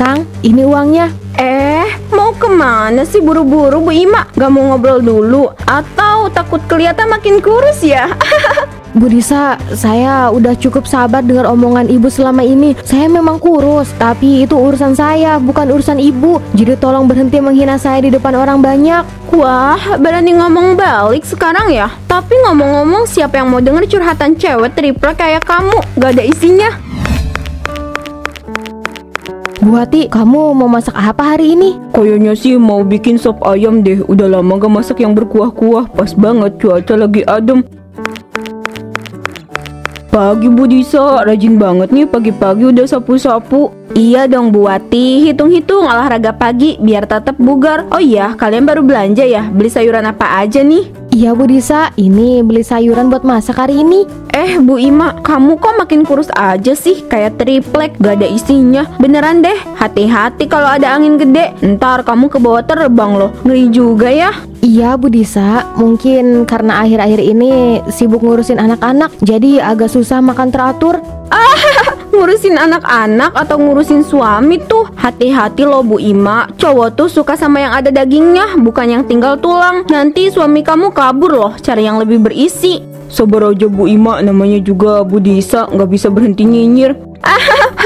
Kang, ini uangnya. Mau kemana sih buru-buru Bu Ima? Gak mau ngobrol dulu? Atau takut kelihatan makin kurus ya? Bu Disa, saya udah cukup sabar dengar omongan ibu selama ini. Saya memang kurus, tapi itu urusan saya, bukan urusan ibu. Jadi tolong berhenti menghina saya di depan orang banyak. Wah, berani ngomong balik sekarang ya? Tapi ngomong-ngomong, siapa yang mau denger curhatan cewek triplek kayak kamu? Gak ada isinya. Bu Hati, kamu mau masak apa hari ini? Kayaknya sih mau bikin sop ayam deh. Udah lama gak masak yang berkuah-kuah. Pas banget cuaca lagi adem. Pagi Bu Disa, rajin banget nih pagi-pagi udah sapu-sapu. Iya dong Bu Wati, hitung-hitung olahraga pagi biar tetap bugar. Oh iya, kalian baru belanja ya? Beli sayuran apa aja nih? Iya Bu Disa, ini beli sayuran buat masak hari ini. Bu Ima, kamu kok makin kurus aja sih? Kayak triplek, gak ada isinya. Beneran deh, hati-hati kalau ada angin gede. Ntar kamu ke bawah terbang loh, ngeri juga ya. Iya Bu Disa, mungkin karena akhir-akhir ini sibuk ngurusin anak-anak, jadi agak susah makan teratur. Ngurusin anak-anak atau ngurusin suami tuh hati-hati loh Bu Ima. Cowok tuh suka sama yang ada dagingnya, bukan yang tinggal tulang. Nanti suami kamu kabur loh, cari yang lebih berisi. Sabar aja Bu Ima, namanya juga Bu Disa, nggak bisa berhenti nyinyir.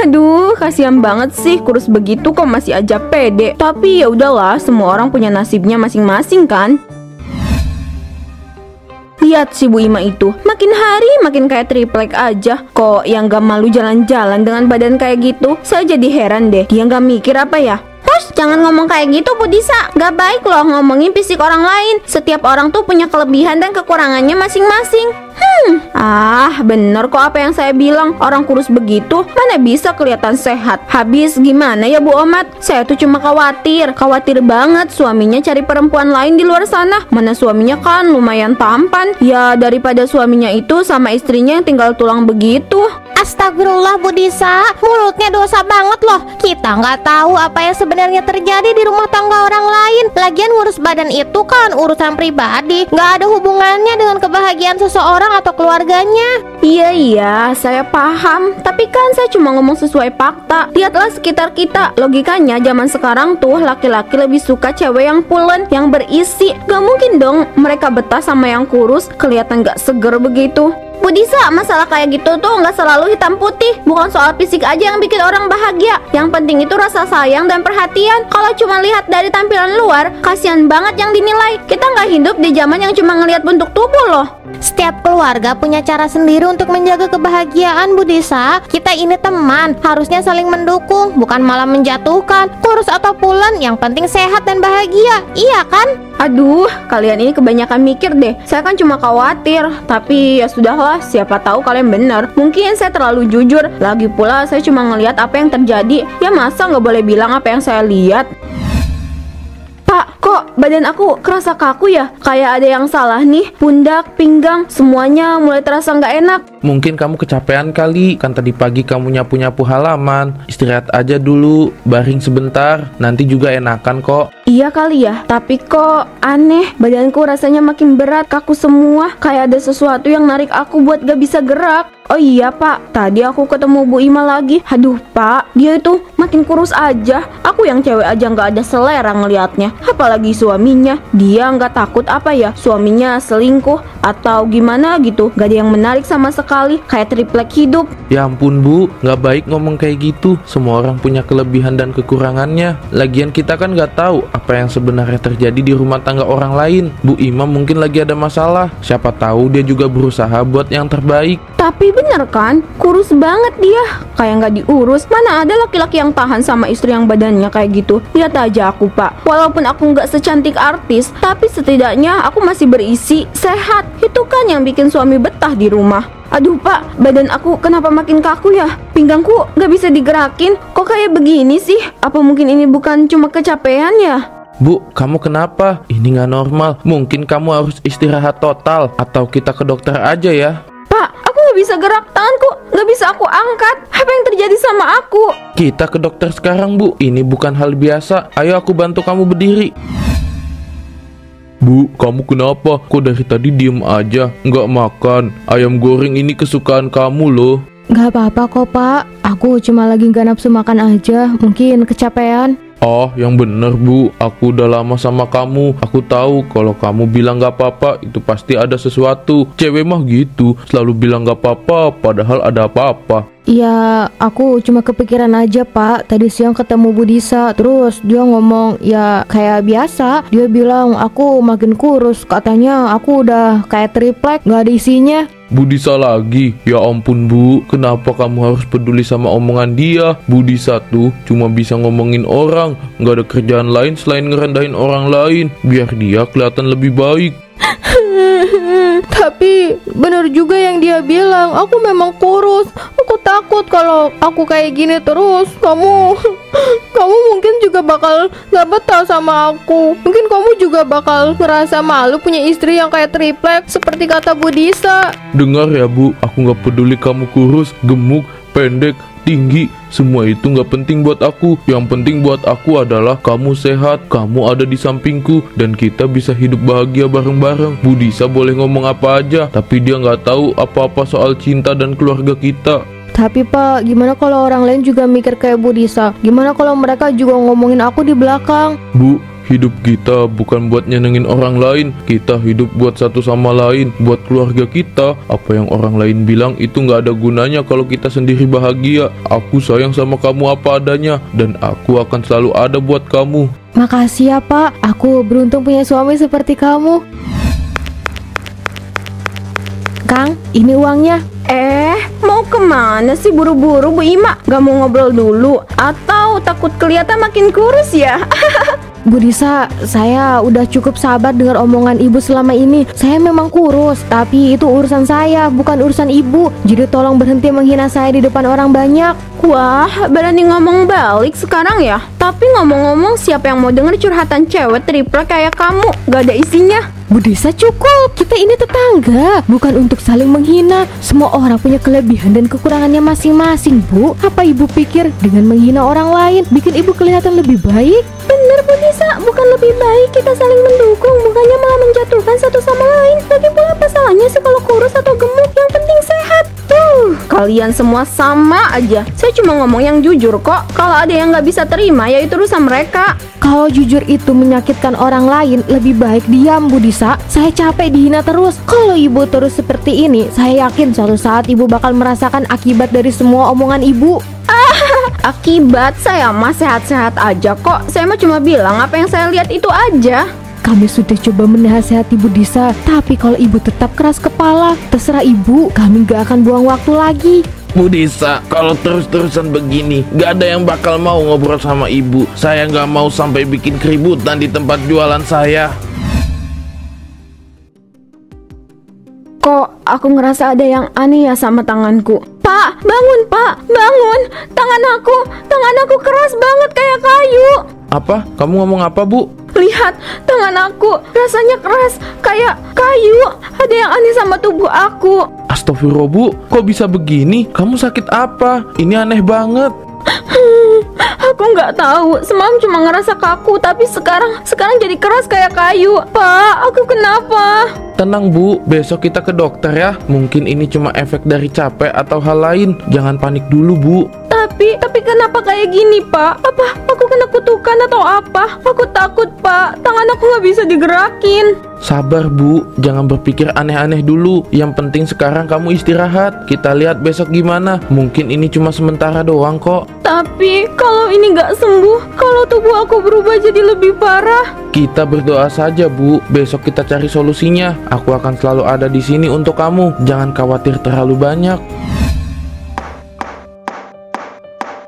Aduh, kasihan banget sih kurus begitu kok masih aja pede. Tapi ya udahlah, semua orang punya nasibnya masing-masing kan. Lihat si Bu Ima itu, makin hari makin kayak triplek aja. Kok yang gak malu jalan-jalan dengan badan kayak gitu? Saya jadi heran deh, dia gak mikir apa ya? Hush, jangan ngomong kayak gitu Bu Disa. Gak baik loh ngomongin fisik orang lain. Setiap orang tuh punya kelebihan dan kekurangannya masing-masing. Bener kok apa yang saya bilang. Orang kurus begitu mana bisa kelihatan sehat. Habis gimana ya Bu Omat? Saya tuh cuma khawatir banget suaminya cari perempuan lain di luar sana. Mana suaminya kan lumayan tampan. Ya daripada suaminya itu sama istrinya yang tinggal tulang begitu. Astagfirullah Bu Disa, mulutnya dosa banget loh. Kita nggak tahu apa yang sebenarnya terjadi di rumah tangga orang lain. Lagian ngurus badan itu kan urusan pribadi, nggak ada hubungannya dengan kebahagiaan seseorang atau keluarganya. Iya, saya paham. Tapi kan saya cuma ngomong sesuai fakta. Lihatlah sekitar kita. Logikanya zaman sekarang tuh laki-laki lebih suka cewek yang pulen, yang berisi. Gak mungkin dong mereka betah sama yang kurus, kelihatan gak seger begitu. Bu Disa, masalah kayak gitu tuh nggak selalu hitam putih. Bukan soal fisik aja yang bikin orang bahagia. Yang penting itu rasa sayang dan perhatian. Kalau cuma lihat dari tampilan luar, kasihan banget yang dinilai. Kita nggak hidup di zaman yang cuma ngelihat bentuk tubuh loh. Setiap keluarga punya cara sendiri untuk menjaga kebahagiaan Bu Disa. Kita ini teman, harusnya saling mendukung, bukan malah menjatuhkan. Kurus atau pulen, yang penting sehat dan bahagia. Iya kan? Aduh, kalian ini kebanyakan mikir deh. Saya kan cuma khawatir. Tapi ya sudahlah, siapa tahu kalian benar. Mungkin saya terlalu jujur. Lagi pula saya cuma ngelihat apa yang terjadi. Ya masa nggak boleh bilang apa yang saya lihat? Pak, kok badan aku kerasa kaku ya? Kayak ada yang salah nih. Pundak, pinggang, semuanya mulai terasa nggak enak. Mungkin kamu kecapean kali. Kan tadi pagi kamu nyapu-nyapu halaman. Istirahat aja dulu, baring sebentar. Nanti juga enakan kok. Iya kali ya, tapi kok aneh. Badanku rasanya makin berat, kaku semua. Kayak ada sesuatu yang narik aku buat gak bisa gerak. Oh iya Pak, tadi aku ketemu Bu Ima lagi. Aduh Pak, dia itu makin kurus aja. Aku yang cewek aja gak ada selera ngelihatnya. Apalagi suaminya. Dia gak takut apa ya, suaminya selingkuh atau gimana gitu. Gak ada yang menarik sama sekali. Kayak triplek hidup. Ya ampun Bu, gak baik ngomong kayak gitu. Semua orang punya kelebihan dan kekurangannya. Lagian kita kan gak tahu apa yang sebenarnya terjadi di rumah tangga orang lain. Bu Ima mungkin lagi ada masalah. Siapa tahu dia juga berusaha buat yang terbaik. Tapi bener kan, kurus banget dia. Kayak nggak diurus. Mana ada laki-laki yang tahan sama istri yang badannya kayak gitu. Lihat aja aku Pak. Walaupun aku nggak secantik artis, tapi setidaknya aku masih berisi, sehat. Itu kan yang bikin suami betah di rumah. Aduh Pak, badan aku kenapa makin kaku ya? Pinggangku nggak bisa digerakin. Kok kayak begini sih? Apa mungkin ini bukan cuma kecapean ya? Bu, kamu kenapa? Ini nggak normal. Mungkin kamu harus istirahat total. Atau kita ke dokter aja ya. Pak, aku nggak bisa gerak, tanganku nggak bisa aku angkat. Apa yang terjadi sama aku? Kita ke dokter sekarang Bu. Ini bukan hal biasa. Ayo aku bantu kamu berdiri. Bu, kamu kenapa? Kok dari tadi diem aja? Nggak makan. Ayam goreng ini kesukaan kamu loh. Gak apa-apa kok Pak, aku cuma lagi gak nafsu makan aja, mungkin kecapean. Oh, yang bener Bu, aku udah lama sama kamu. Aku tahu kalau kamu bilang gak apa-apa, itu pasti ada sesuatu. Cewek mah gitu, selalu bilang gak apa-apa, padahal ada apa-apa. Ya, aku cuma kepikiran aja Pak. Tadi siang ketemu Bu Disa, terus dia ngomong ya kayak biasa. Dia bilang aku makin kurus, katanya aku udah kayak triplek, gak ada isinya. Bu Disa lagi? Ya ampun Bu, kenapa kamu harus peduli sama omongan dia? Bu Disa tuh cuma bisa ngomongin orang, gak ada kerjaan lain selain ngerendahin orang lain, biar dia kelihatan lebih baik. Tapi bener juga yang dia bilang, aku memang kurus. Aku takut kalau aku kayak gini terus, kamu mungkin juga bakal gak betah sama aku. Mungkin kamu juga bakal ngerasa malu punya istri yang kayak triplek seperti kata Bu Disa. Dengar ya Bu, aku gak peduli kamu kurus, gemuk, pendek, tinggi, semua itu gak penting buat aku. Yang penting buat aku adalah kamu sehat, kamu ada di sampingku, dan kita bisa hidup bahagia bareng-bareng. Bu Disa boleh ngomong apa aja, tapi dia gak tahu apa-apa soal cinta dan keluarga kita. Tapi Pak, gimana kalau orang lain juga mikir kayak Bu Disa? Gimana kalau mereka juga ngomongin aku di belakang? Bu, hidup kita bukan buat nyenengin orang lain. Kita hidup buat satu sama lain, buat keluarga kita. Apa yang orang lain bilang itu gak ada gunanya kalau kita sendiri bahagia. Aku sayang sama kamu apa adanya, dan aku akan selalu ada buat kamu. Makasih ya Pak, aku beruntung punya suami seperti kamu. Kang, ini uangnya. Mau kemana sih buru-buru Bu Ima? Gak mau ngobrol dulu? Atau takut kelihatan makin kurus ya? Bu Disa, saya udah cukup sabar dengar omongan ibu selama ini. Saya memang kurus, tapi itu urusan saya, bukan urusan ibu. Jadi tolong berhenti menghina saya di depan orang banyak. Wah, berani ngomong balik sekarang ya? Tapi ngomong-ngomong, siapa yang mau denger curhatan cewek triplek kayak kamu? Gak ada isinya. Bu Disa, cukup, kita ini tetangga, bukan untuk saling menghina. Semua orang punya kelebihan dan kekurangannya masing-masing, Bu. Apa ibu pikir dengan menghina orang lain bikin ibu kelihatan lebih baik? Bener Bu Disa, bukan lebih baik kita saling mendukung, bukannya malah menjatuhkan satu sama lain. Lagi pula apa salahnya sih kalau kurus atau gemuk, yang penting sehat. Kalian semua sama aja. Saya cuma ngomong yang jujur kok. Kalau ada yang gak bisa terima, ya itu urusan mereka. Kalau jujur itu menyakitkan orang lain, lebih baik diam Bu Disa. Saya capek dihina terus. Kalau ibu terus seperti ini, saya yakin suatu saat ibu bakal merasakan akibat dari semua omongan ibu. Akibat saya mah sehat-sehat aja kok. Saya mah cuma bilang apa yang saya lihat itu aja. Kami sudah coba menasihati Bu Disa, tapi kalau ibu tetap keras kepala, terserah ibu, kami gak akan buang waktu lagi. Bu Disa, kalau terus-terusan begini, gak ada yang bakal mau ngobrol sama ibu. Saya gak mau sampai bikin keributan di tempat jualan saya. Kok aku ngerasa ada yang aneh ya sama tanganku? Pak, bangun Pak, bangun. Tangan aku keras banget kayak kayu. Apa? Kamu ngomong apa Bu? Lihat, tangan aku rasanya keras kayak kayu. Ada yang aneh sama tubuh aku. Astagfirullah Bu, kok bisa begini? Kamu sakit apa? Ini aneh banget. Aku nggak tahu. Semalam cuma ngerasa kaku, tapi sekarang jadi keras kayak kayu. Pak, aku kenapa? Tenang Bu, besok kita ke dokter ya. Mungkin ini cuma efek dari capek atau hal lain. Jangan panik dulu Bu. Tapi kenapa kayak gini Pak? Apa aku kena kutukan atau apa? Aku takut Pak, tangan aku nggak bisa digerakin. Sabar Bu, jangan berpikir aneh-aneh dulu. Yang penting sekarang kamu istirahat. Kita lihat besok gimana. Mungkin ini cuma sementara doang kok. Tapi kalau ini nggak sembuh, kalau tubuh aku berubah jadi lebih parah. Kita berdoa saja Bu, besok kita cari solusinya. Aku akan selalu ada di sini untuk kamu. Jangan khawatir terlalu banyak.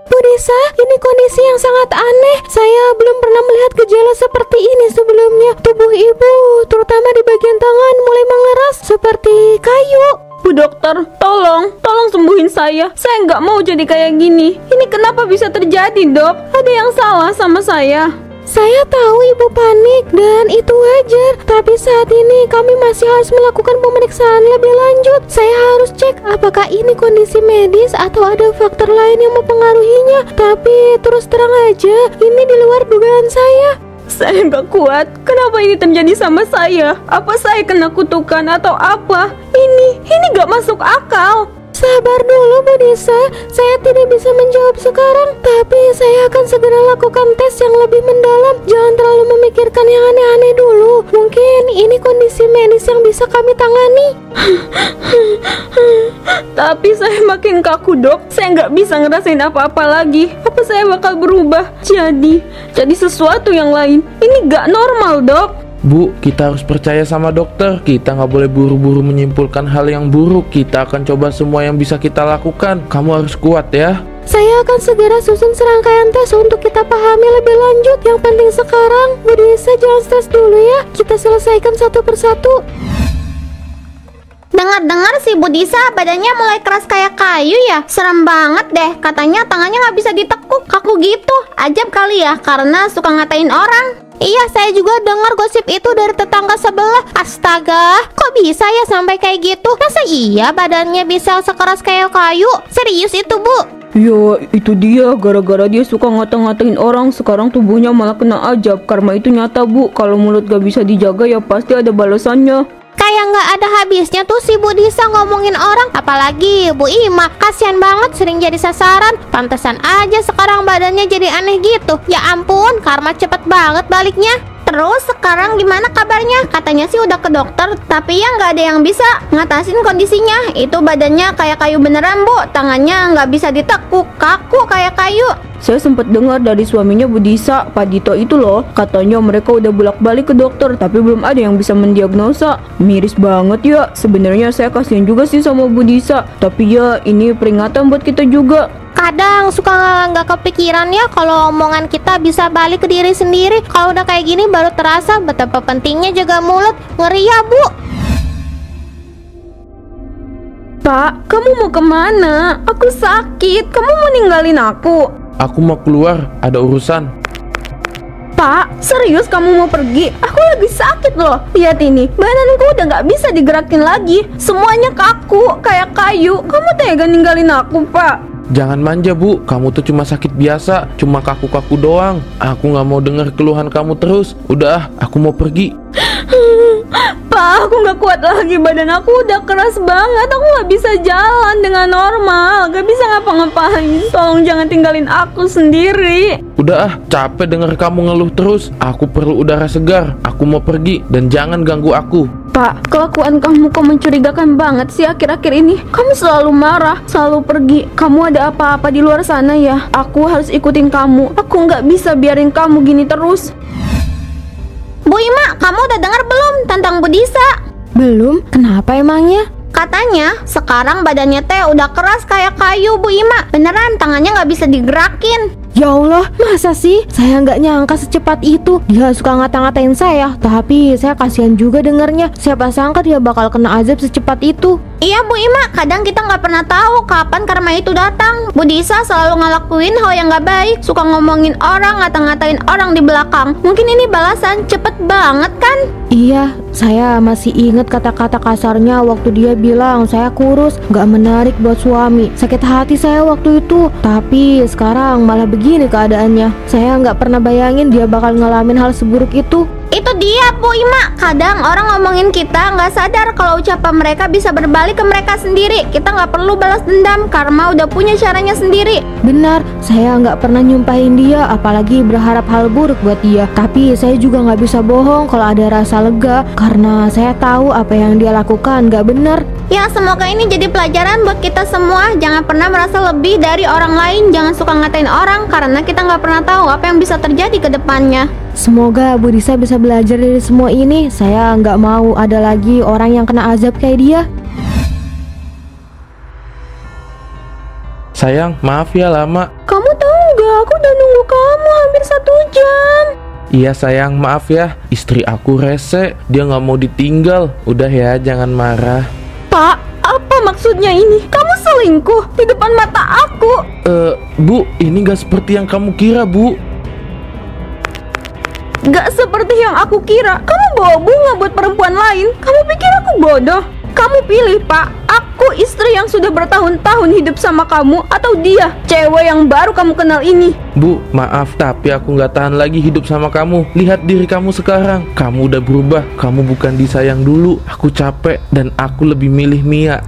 Bu Disa, ini kondisi yang sangat aneh. Saya belum pernah melihat gejala seperti ini sebelumnya. Tubuh ibu, terutama di bagian tangan, mulai mengeras seperti kayu. Bu dokter, tolong sembuhin saya. Saya nggak mau jadi kayak gini. Ini kenapa bisa terjadi dok? Ada yang salah sama saya. Saya tahu ibu panik dan itu wajar, tapi saat ini kami masih harus melakukan pemeriksaan lebih lanjut. Saya harus cek apakah ini kondisi medis atau ada faktor lain yang mempengaruhinya. Tapi terus terang aja, ini di luar dugaan saya. Saya nggak kuat. Kenapa ini terjadi sama saya? Apa saya kena kutukan atau apa? Ini nggak masuk akal. Sabar dulu Bu Disa, saya tidak bisa menjawab sekarang, tapi saya akan segera lakukan tes yang lebih mendalam. Jangan terlalu memikirkan yang aneh-aneh dulu. Mungkin ini kondisi medis yang bisa kami tangani. Tapi saya makin kaku, Dok. Saya nggak bisa ngerasain apa-apa lagi. Apa saya bakal berubah jadi sesuatu yang lain? Ini nggak normal, Dok. Bu, kita harus percaya sama dokter. Kita nggak boleh buru-buru menyimpulkan hal yang buruk. Kita akan coba semua yang bisa kita lakukan. Kamu harus kuat ya. Saya akan segera susun serangkaian tes untuk kita pahami lebih lanjut. Yang penting sekarang, Bu Disa jangan stres dulu ya. Kita selesaikan satu persatu. Dengar-dengar si Bu Disa badannya mulai keras kayak kayu ya. Serem banget deh. Katanya tangannya nggak bisa ditekuk, kaku gitu. Ajab kali ya, karena suka ngatain orang. Iya, saya juga dengar gosip itu dari tetangga sebelah. Astaga, kok bisa ya sampai kayak gitu? Masa iya badannya bisa sekeras kayak kayu? Serius itu, Bu? Ya, itu dia. Gara-gara dia suka ngata-ngatain orang, sekarang tubuhnya malah kena ajab. Karma itu nyata, Bu. Kalau mulut gak bisa dijaga ya pasti ada balasannya. Kayak nggak ada habisnya tuh si Bu Disa ngomongin orang. Apalagi Bu Ima, kasihan banget sering jadi sasaran. Pantesan aja sekarang badannya jadi aneh gitu. Ya ampun, karma cepet banget baliknya. Terus sekarang gimana kabarnya? Katanya sih udah ke dokter, tapi ya nggak ada yang bisa ngatasin kondisinya. Itu badannya kayak kayu beneran, Bu. Tangannya nggak bisa ditekuk, kaku kayak kayu. Saya sempat dengar dari suaminya Bu Disa, Pak Dito itu loh. Katanya mereka udah bolak-balik ke dokter, tapi belum ada yang bisa mendiagnosa. Miris banget ya. Sebenarnya saya kasihan juga sih sama Bu Disa, tapi ya ini peringatan buat kita juga. Kadang suka nggak kepikiran ya kalau omongan kita bisa balik ke diri sendiri. Kalau udah kayak gini baru terasa betapa pentingnya jaga mulut. Ngeri ya, Bu. Pak, kamu mau kemana? Aku sakit. Kamu mau ninggalin aku? Aku mau keluar, ada urusan. Pak, serius kamu mau pergi? Aku lagi sakit loh. Lihat ini, badanku udah nggak bisa digerakin lagi. Semuanya kaku, kayak kayu. Kamu tega ninggalin aku, Pak? Jangan manja, Bu. Kamu tuh cuma sakit biasa, cuma kaku-kaku doang. Aku nggak mau dengar keluhan kamu terus. Udah, aku mau pergi. Pak, aku nggak kuat lagi. Badan aku udah keras banget. Aku nggak bisa jalan dengan normal. Nggak bisa ngapa-ngapain. Tolong jangan tinggalin aku sendiri. Udah capek dengar kamu ngeluh terus. Aku perlu udara segar. Aku mau pergi dan jangan ganggu aku. Pak, kelakuan kamu kok mencurigakan banget sih akhir-akhir ini. Kamu selalu marah, selalu pergi. Kamu ada apa-apa di luar sana ya? Aku harus ikutin kamu. Aku nggak bisa biarin kamu gini terus. Bu Ima, kamu udah dengar belum tentang Bu Disa? Belum? Kenapa emangnya? Katanya sekarang badannya teh udah keras kayak kayu, Bu Ima. Beneran tangannya nggak bisa digerakin. Ya Allah, masa sih? Saya nggak nyangka secepat itu. Dia suka ngata-ngatain saya, tapi saya kasihan juga dengernya. Siapa sangka dia bakal kena azab secepat itu. Iya Bu Ima, kadang kita nggak pernah tahu kapan karma itu datang. Bu Disa selalu ngelakuin hal yang nggak baik, suka ngomongin orang, ngata-ngatain orang di belakang. Mungkin ini balasan, cepet banget kan? Iya, saya masih ingat kata-kata kasarnya waktu dia bilang saya kurus, nggak menarik buat suami. Sakit hati saya waktu itu, tapi sekarang malah begini keadaannya. Saya nggak pernah bayangin dia bakal ngalamin hal seburuk itu. Itu dia Bu Ima, kadang orang ngomongin kita nggak sadar kalau ucapan mereka bisa berbalik ke mereka sendiri. Kita nggak perlu balas dendam, karma udah punya caranya sendiri. Benar, saya nggak pernah nyumpahin dia, apalagi berharap hal buruk buat dia. Tapi saya juga nggak bisa bohong kalau ada rasa lega, karena saya tahu apa yang dia lakukan nggak benar. Ya, semoga ini jadi pelajaran buat kita semua. Jangan pernah merasa lebih dari orang lain. Jangan suka ngatain orang, karena kita nggak pernah tahu apa yang bisa terjadi ke depannya. Semoga Bu Disa bisa belajar dari semua ini. Saya nggak mau ada lagi orang yang kena azab kayak dia. Sayang, maaf ya lama. Kamu tahu nggak? Aku udah nunggu kamu hampir 1 jam. Iya sayang, maaf ya. Istri aku rese, dia nggak mau ditinggal. Udah ya, jangan marah. Pak, apa maksudnya ini? Kamu selingkuh di depan mata aku. Bu, ini gak seperti yang kamu kira, Bu. Gak seperti yang aku kira. Kamu bawa bunga buat perempuan lain. Kamu pikir aku bodoh? Kamu pilih, Pak. Aku istri yang sudah bertahun-tahun hidup sama kamu, atau dia, cewek yang baru kamu kenal ini? Bu, maaf, tapi aku gak tahan lagi hidup sama kamu. Lihat diri kamu sekarang. Kamu udah berubah. Kamu bukan disayang dulu. Aku capek dan aku lebih milih Mia.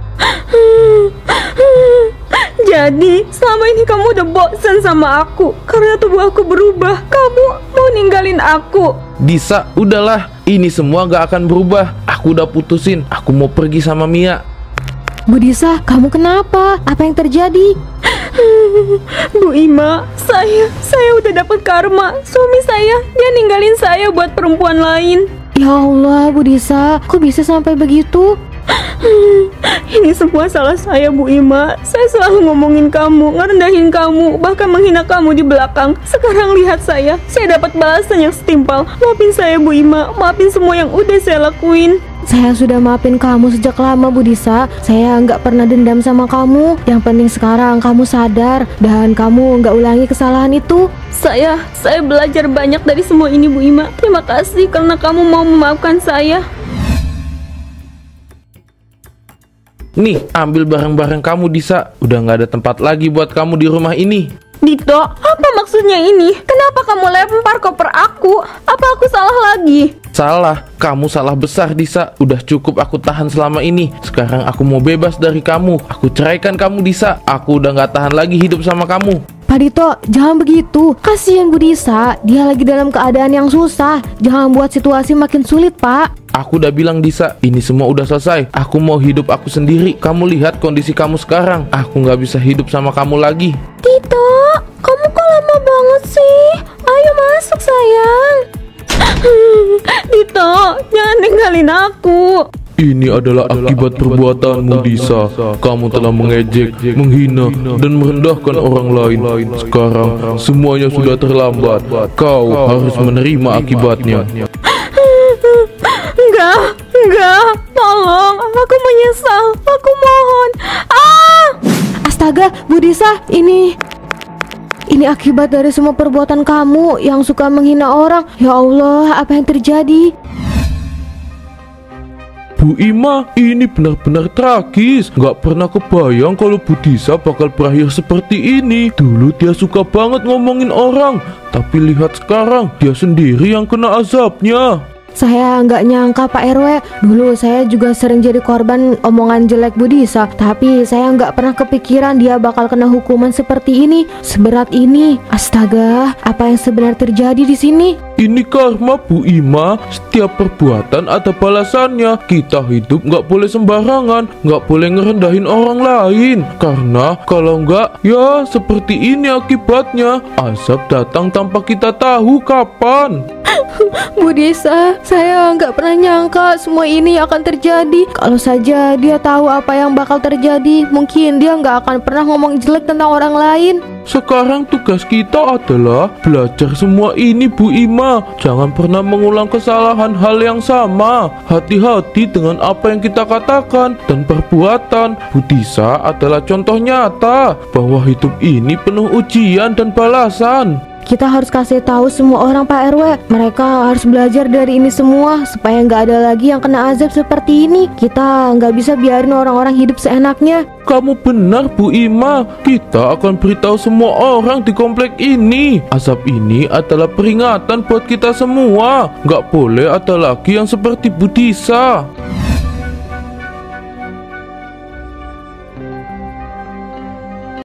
Jadi, selama ini kamu udah bosan sama aku karena tubuh aku berubah. Kamu mau ninggalin aku. Disa, udahlah. Ini semua gak akan berubah. Aku udah putusin. Aku mau pergi sama Mia. Bu Disa, kamu kenapa? Apa yang terjadi? Bu Ima, saya udah dapat karma. Suami saya, dia ninggalin saya buat perempuan lain. Ya Allah, Bu Disa, kok bisa sampai begitu? Ini semua salah saya, Bu Ima. Saya selalu ngomongin kamu, ngerendahin kamu, bahkan menghina kamu di belakang. Sekarang lihat saya dapat balasan yang setimpal. Maafin saya, Bu Ima. Maafin semua yang udah saya lakuin. Saya sudah maafin kamu sejak lama, Bu Disa. Saya nggak pernah dendam sama kamu. Yang penting sekarang kamu sadar dan kamu nggak ulangi kesalahan itu. Saya belajar banyak dari semua ini, Bu Ima. Terima kasih karena kamu mau memaafkan saya. Nih, ambil barang-barang kamu, Disa. Udah gak ada tempat lagi buat kamu di rumah ini. Dito, apa maksudnya ini? Kenapa kamu lempar koper aku? Apa aku salah lagi? Salah, kamu salah besar, Disa. Udah cukup aku tahan selama ini. Sekarang aku mau bebas dari kamu. Aku ceraikan kamu, Disa. Aku udah gak tahan lagi hidup sama kamu. Pak Dito, jangan begitu. Kasihan Bu Disa, dia lagi dalam keadaan yang susah. Jangan buat situasi makin sulit, Pak. Aku udah bilang, Disa, ini semua udah selesai. Aku mau hidup aku sendiri. Kamu lihat kondisi kamu sekarang. Aku gak bisa hidup sama kamu lagi. Dito, kamu kok lama banget sih? Ayo masuk, sayang. Dito, jangan ninggalin aku. Ini adalah akibat perbuatanmu, Disa. Kamu telah mengejek, menghina, dan merendahkan orang lain. Sekarang semuanya sudah terlambat. Kau harus menerima akibatnya. Enggak, tolong, aku menyesal, aku mohon. Astaga, Bu Disa, ini akibat dari semua perbuatan kamu yang suka menghina orang. Ya Allah, apa yang terjadi? Bu Ima, ini benar-benar tragis. Gak pernah kebayang kalau Bu Disa bakal berakhir seperti ini. Dulu dia suka banget ngomongin orang, tapi lihat sekarang, dia sendiri yang kena azabnya. Saya nggak nyangka Pak RW. Dulu saya juga sering jadi korban omongan jelek Bu Disa. Tapi saya nggak pernah kepikiran dia bakal kena hukuman seperti ini, seberat ini. Astaga, apa yang sebenarnya terjadi di sini? Ini karma, Bu Ima. Setiap perbuatan ada balasannya. Kita hidup nggak boleh sembarangan, nggak boleh ngerendahin orang lain. Karena kalau nggak, ya seperti ini akibatnya. Azab datang tanpa kita tahu kapan. Bu Disa, saya nggak pernah nyangka semua ini akan terjadi. Kalau saja dia tahu apa yang bakal terjadi, mungkin dia nggak akan pernah ngomong jelek tentang orang lain. Sekarang tugas kita adalah belajar semua ini, Bu Ima. Jangan pernah mengulang kesalahan hal yang sama. Hati-hati dengan apa yang kita katakan dan perbuatan. Bu Disa adalah contoh nyata bahwa hidup ini penuh ujian dan balasan. Kita harus kasih tahu semua orang Pak RW. Mereka harus belajar dari ini semua supaya nggak ada lagi yang kena azab seperti ini. Kita nggak bisa biarin orang-orang hidup seenaknya. Kamu benar, Bu Ima. Kita akan beritahu semua orang di komplek ini. Azab ini adalah peringatan buat kita semua. Nggak boleh ada lagi yang seperti Bu Disa.